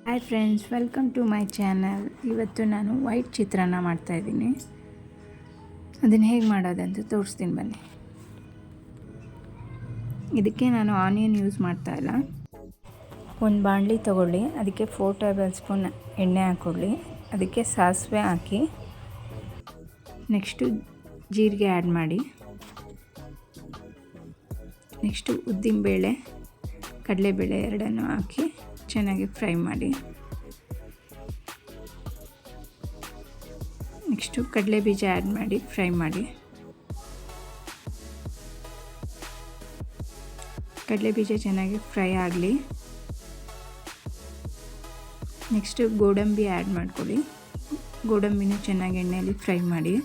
Hi friends, welcome to my channel. ಇವತ್ತು ನಾನು white ಚಿತ್ರಾನ್ನ ಮಾಡ್ತಾಯಿದ್ದೀನಿ. ಅದನ್ನು ಹೇಗೆ ಮಾಡೋದಂತ ತೋರಿಸ್ತೀನಿ ಬನ್ನಿ. ಇದಕ್ಕೆ ನಾನು ಆನಿಯನ್ ಯೂಸ್ ಮಾಡ್ತಾಯಿಲ್ಲ. ಒಂದು ಬಾಣಲಿ ತೊಗೊಳ್ಳಿ, ಅದಕ್ಕೆ 4 ಟೇಬಲ್ ಸ್ಪೂನ್ ಎಣ್ಣೆ ಹಾಕ್ಕೊಳ್ಳಿ. ಅದಕ್ಕೆ ಸಾಸಿವೆ ಹಾಕಿ, ನೆಕ್ಸ್ಟು ಜೀರಿಗೆ ಆ್ಯಡ್ ಮಾಡಿ, ನೆಕ್ಸ್ಟು ಉದ್ದಿನಬೇಳೆ, ಕಡಲೆಬೇಳೆ ಎರಡನ್ನು ಹಾಕಿ ಚೆನ್ನಾಗಿ ಫ್ರೈ ಮಾಡಿ. ನೆಕ್ಸ್ಟು ಕಡಲೆ ಬೀಜ ಆ್ಯಡ್ ಮಾಡಿ ಫ್ರೈ ಮಾಡಿ. ಕಡಲೆ ಬೀಜ ಚೆನ್ನಾಗಿ ಫ್ರೈ ಆಗಲಿ. ನೆಕ್ಸ್ಟು ಗೋಡಂಬಿ ಆ್ಯಡ್ ಮಾಡ್ಕೊಳ್ಳಿ. ಗೋಡಂಬಿನ ಚೆನ್ನಾಗಿ ಎಣ್ಣೆಯಲ್ಲಿ ಫ್ರೈ ಮಾಡಿ.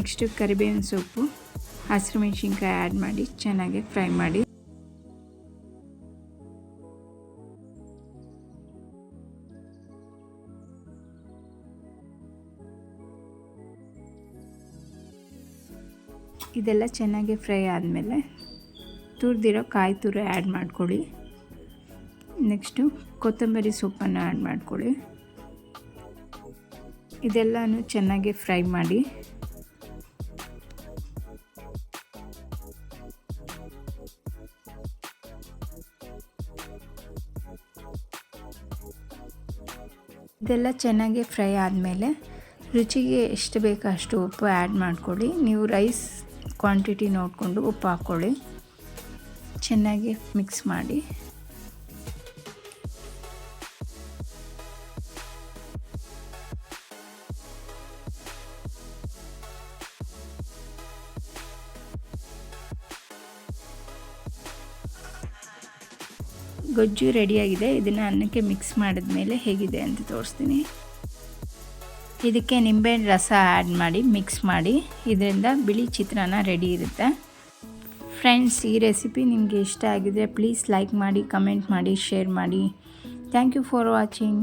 ನೆಕ್ಸ್ಟು ಕರಿಬೇವಿನ ಸೊಪ್ಪು, ಹಸಿರು ಮೆಣಸಿನ್ಕಾಯಿ ಆ್ಯಡ್ ಮಾಡಿ ಚೆನ್ನಾಗಿ ಫ್ರೈ ಮಾಡಿ. ಇದೆಲ್ಲ ಚೆನ್ನಾಗಿ ಫ್ರೈ ಆದಮೇಲೆ ತುರಿದಿರೋ ಕಾಯಿ ತುರಿ ಆ್ಯಡ್ ಮಾಡ್ಕೊಳ್ಳಿ. ನೆಕ್ಸ್ಟು ಕೊತ್ತಂಬರಿ ಸೊಪ್ಪನ್ನು ಆ್ಯಡ್ ಮಾಡ್ಕೊಳ್ಳಿ. ಇದೆಲ್ಲನೂ ಚೆನ್ನಾಗಿ ಫ್ರೈ ಮಾಡಿ. ಇದೆಲ್ಲ ಚೆನ್ನಾಗಿ ಫ್ರೈ ಆದಮೇಲೆ ರುಚಿಗೆ ಎಷ್ಟು ಬೇಕೋ ಅಷ್ಟು ಉಪ್ಪು ಆ್ಯಡ್ ಮಾಡ್ಕೊಳ್ಳಿ. ನೀವು ರೈಸ್ ಕ್ವಾಂಟಿಟಿ ನೋಡಿಕೊಂಡು ಉಪ್ಪು ಹಾಕ್ಕೊಳ್ಳಿ. ಚೆನ್ನಾಗಿ ಮಿಕ್ಸ್ ಮಾಡಿ. ಗೊಜ್ಜು ರೆಡಿಯಾಗಿದೆ. ಇದನ್ನು ಅನ್ನಕ್ಕೆ ಮಿಕ್ಸ್ ಮಾಡಿದ್ಮೇಲೆ ಹೇಗಿದೆ ಅಂತ ತೋರಿಸ್ತೀನಿ. ಇದಕ್ಕೆ ನಿಂಬೆಹಣ್ಣು ರಸ ಆ್ಯಡ್ ಮಾಡಿ ಮಿಕ್ಸ್ ಮಾಡಿ. ಇದರಿಂದ ಬಿಳಿ ಚಿತ್ರಾನ್ನ ರೆಡಿ ಇರುತ್ತೆ. ಫ್ರೆಂಡ್ಸ್, ಈ ರೆಸಿಪಿ ನಿಮಗೆ ಇಷ್ಟ ಆಗಿದರೆ ಪ್ಲೀಸ್ ಲೈಕ್ ಮಾಡಿ, ಕಮೆಂಟ್ ಮಾಡಿ, ಶೇರ್ ಮಾಡಿ. Thank you for watching.